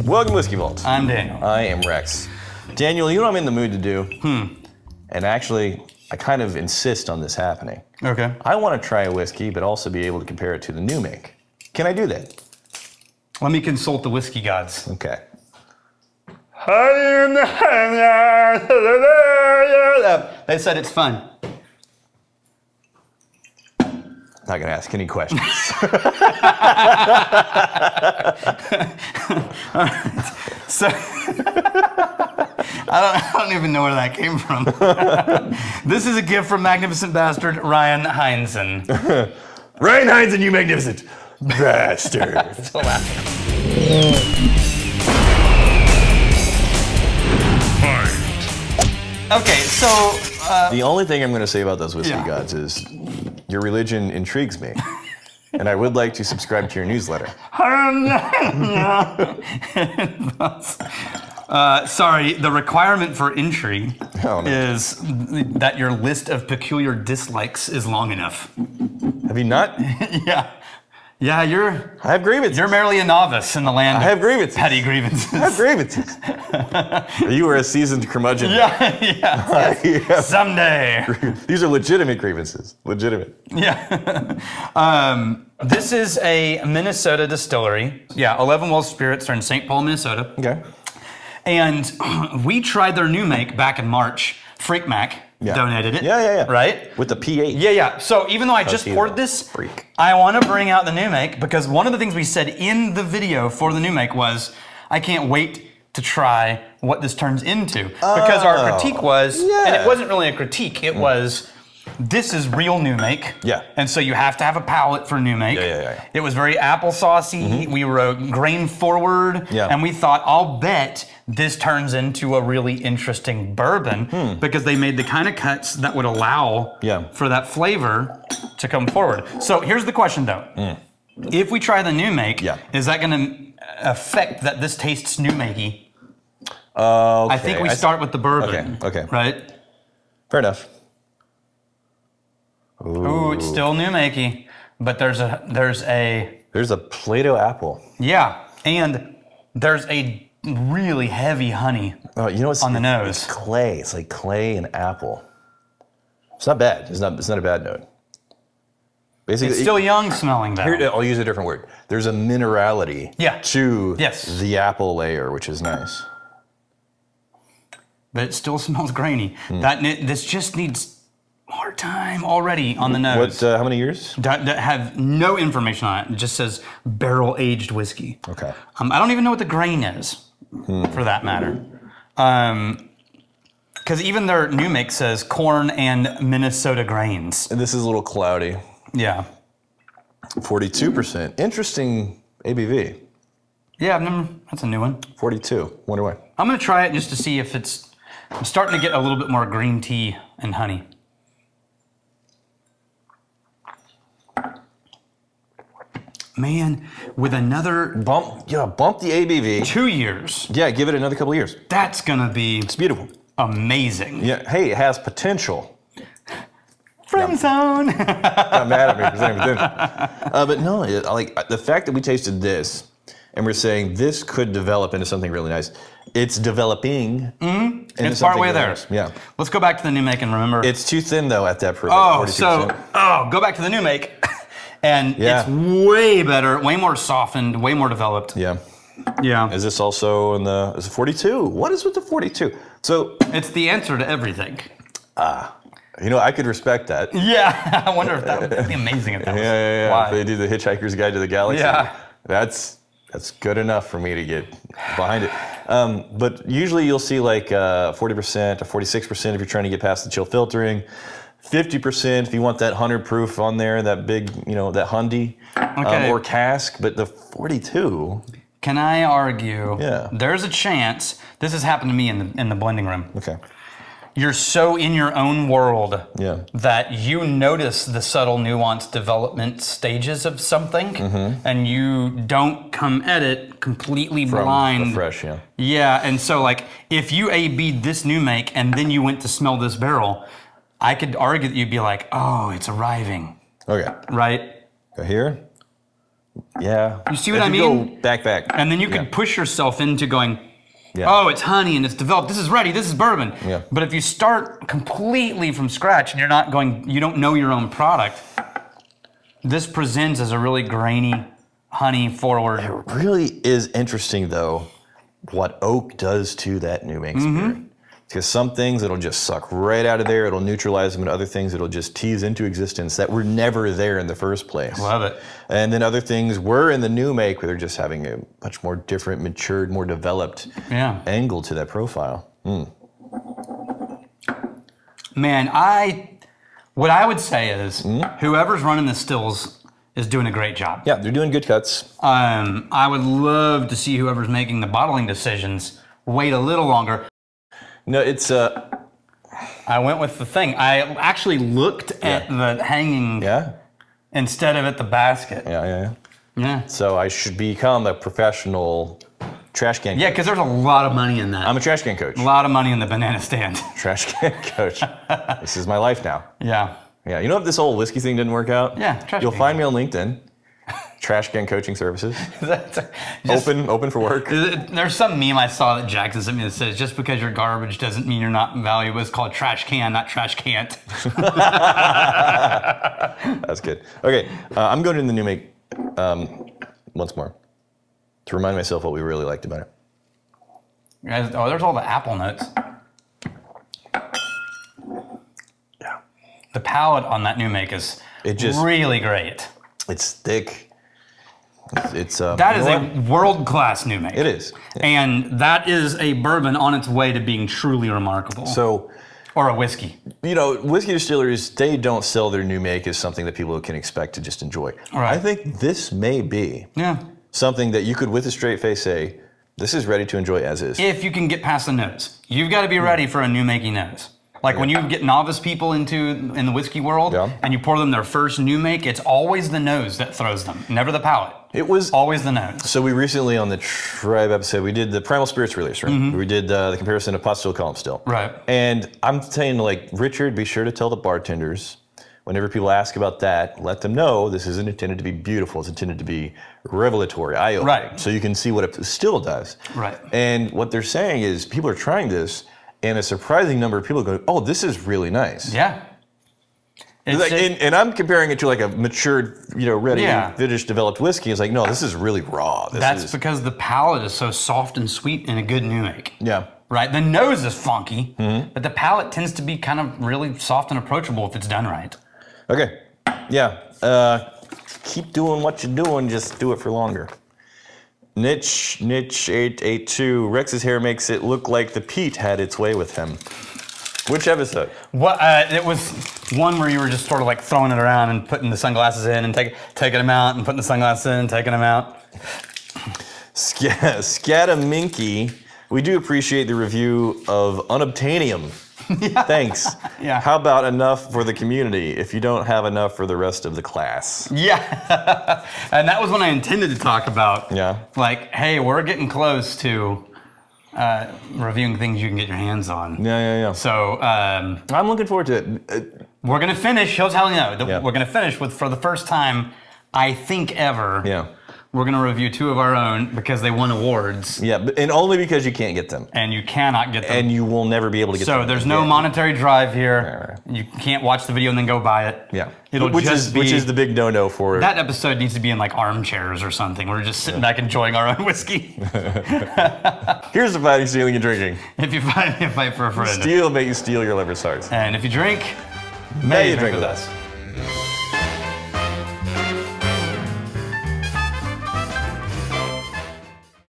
Welcome to Whiskey Vault. I'm Daniel. I am Rex. Daniel, you know what I'm in the mood to do? And actually, I kind of insist on this happening. Okay. I want to try a whiskey, but also be able to compare it to the new make. Can I do that? Let me consult the whiskey gods. Okay. They said it's fun. Not gonna ask any questions. So I don't even know where that came from. This is a gift from Magnificent Bastard Ryan Heinzen. Ryan Heinzen, you magnificent bastard. Still laughing. Okay, so The only thing I'm going to say about those whiskey Yeah. gods is your religion intrigues me, and I would like to subscribe to your newsletter. Sorry, the requirement for entry Oh, no. is that your list of peculiar dislikes is long enough. Have you not? Yeah, you're I have grievances. merely a novice in the land I have grievances. petty grievances. I have grievances. You were a seasoned curmudgeon. Yeah. Someday. These are legitimate grievances. Legitimate. Yeah. This is a Minnesota distillery. Yeah, 11 Wells Spirits are in St. Paul, Minnesota. Okay. And we tried their new make back in March. Freak Mac donated it. Yeah. Right? With the P8. Yeah. So even though I just poured this, I want to bring out the new make because one of the things we said in the video for the new make was, I can't wait to try what this turns into. Because our critique was, and it wasn't really a critique, it was, this is real new make. Yeah. And so you have to have a palate for new make. Yeah. It was very applesaucey. We wrote grain forward. Yeah. And we thought, I'll bet this turns into a really interesting bourbon because they made the kind of cuts that would allow for that flavor to come forward. So here's the question though. If we try the new make, is that going to affect that this tastes new makey? Okay. I think we start with the bourbon. Okay. Right? Fair enough. Ooh, it's still new makey, but there's a Play-Doh apple. Yeah, and there's a really heavy honey You know what's on the nose. It's clay. It's like clay and apple. It's not bad. It's not a bad note. Basically, It's still young smelling though. Here, I'll use a different word. There's a minerality to the apple layer, which is nice. But it still smells grainy. This just needs more time already on the nose. How many years? That have no information on it. It just says barrel-aged whiskey. Okay. I don't even know what the grain is, for that matter. Because even their new make says corn and Minnesota grains. And this is a little cloudy. Yeah. 42%. Interesting ABV. Yeah, that's a new one. 42. Wonder why. I'm gonna try it just to see if it's, I'm starting to get a little bit more green tea and honey. Man, with another bump the ABV. 2 years. Yeah, give it another couple of years. That's gonna be beautiful. Amazing. Yeah, hey, it has potential. Friend zone. Not mad at me for saying potential. But no, like the fact that we tasted this and we're saying this could develop into something really nice. It's developing. It's part way there. Nice. Yeah. Let's go back to the new make and remember. It's too thin though at that. Oh, go back to the new make. And it's way better, way more softened, way more developed. Yeah. Yeah. Is this also in the, is it 42? What is with the 42? So. It's the answer to everything. You know, I could respect that. Yeah, I wonder if that would be amazing if that was. Yeah. Why? If they do the Hitchhiker's Guide to the Galaxy. Yeah. That's good enough for me to get behind it. But usually you'll see like 40% or 46% if you're trying to get past the chill filtering. 50% if you want that 100 proof on there, that big, that Hundy or cask. But the 42. Can I argue? Yeah. There's a chance. This has happened to me in the blending room. Okay. You're so in your own world that you notice the subtle nuanced development stages of something and you don't come at it completely blind. Fresh, Yeah, and so like if you A-B'd this new make and then you went to smell this barrel, I could argue that you'd be like, oh, it's arriving. Okay. Right? Here? Yeah. You see what if I you mean? Go back. And then you could push yourself into going, oh, it's honey and it's developed. This is ready. This is bourbon. Yeah. But if you start completely from scratch and you're not going, you don't know your own product, this presents as a really grainy, honey forward. It really is interesting, though, what oak does to that new make spirit. Because some things it'll just suck right out of there, it'll neutralize them, and other things it'll just tease into existence that were never there in the first place. Love it. And then other things were in the new make where they're just having a much more different, matured, more developed angle to that profile. Man, what I would say is whoever's running the stills is doing a great job. Yeah, they're doing good cuts. I would love to see whoever's making the bottling decisions wait a little longer. No, it's I went with the thing. I actually looked at the hanging instead of at the basket. Yeah. So I should become a professional trash can coach. Yeah, because there's a lot of money in that. I'm a trash can coach. A lot of money in the banana stand. Trash can coach. This is my life now. Yeah. Yeah. You know if this whole whiskey thing didn't work out? Yeah. You'll find me on LinkedIn. Trash can coaching services. Open for work. There's some meme I saw that Jackson sent me that says, just because you're garbage doesn't mean you're not valuable. It's called trash can, not trash can't. That's good. Okay, I'm going in the new make once more to remind myself what we really liked about it. Oh, there's all the apple notes. Yeah. The palate on that new make is really great. It's thick. It's that is a world-class new make. It is. Yeah. And that is a bourbon on its way to being truly remarkable. So, or a whiskey. You know, whiskey distilleries, they don't sell their new make as something that people can expect to just enjoy. Right. I think this may be something that you could with a straight face say, this is ready to enjoy as is. If you can get past the nose. You've got to be ready for a new making nose. Like when you get novice people in the whiskey world and you pour them their first new make, it's always the nose that throws them, never the palate. It was always the nose. So we recently on the Tribe episode, we did the Primal Spirits release, right? We did the comparison of pot still, column still. Right. And I'm saying, like, Richard, be sure to tell the bartenders, whenever people ask about that, let them know this isn't intended to be beautiful. It's intended to be revelatory, eye-opening. Right. So you can see what it still does. Right. And what they're saying is people are trying this, and a surprising number of people go, oh, this is really nice. Yeah. And I'm comparing it to like a matured, ready, finished, developed whiskey. It's like, no, this is really raw. That's because the palate is so soft and sweet in a good new make. Yeah. Right? The nose is funky, but the palate tends to be kind of really soft and approachable if it's done right. Okay. Yeah. Keep doing what you're doing. Just do it for longer. Niche 882. Rex's hair makes it look like the peat had its way with him. Which episode? What? It was one where you were just sort of like throwing it around and putting the sunglasses in and taking them out and putting the sunglasses in and taking them out. Scataminky, we do appreciate the review of Unobtainium. Thanks. Yeah. How about enough for the community if you don't have enough for the rest of the class? Yeah. And that was when I intended to talk about. Yeah. Like, hey, we're getting close to reviewing things you can get your hands on. Yeah. So I'm looking forward to it. We're gonna finish. Here's how we know. We're gonna finish with, for the first time, I think ever. Yeah. We're gonna review two of our own because they won awards. Yeah, and only because you can't get them. And you cannot get them. And you will never be able to get them. So there's no monetary drive here. Right. You can't watch the video and then go buy it. Yeah. Which is the big no-no for it. That episode needs to be in like armchairs or something. We're just sitting back enjoying our own whiskey. Here's the fighting, stealing, and drinking. If you fight for a friend. Steal, may you steal your lover's hearts. And if you drink, may you drink with us.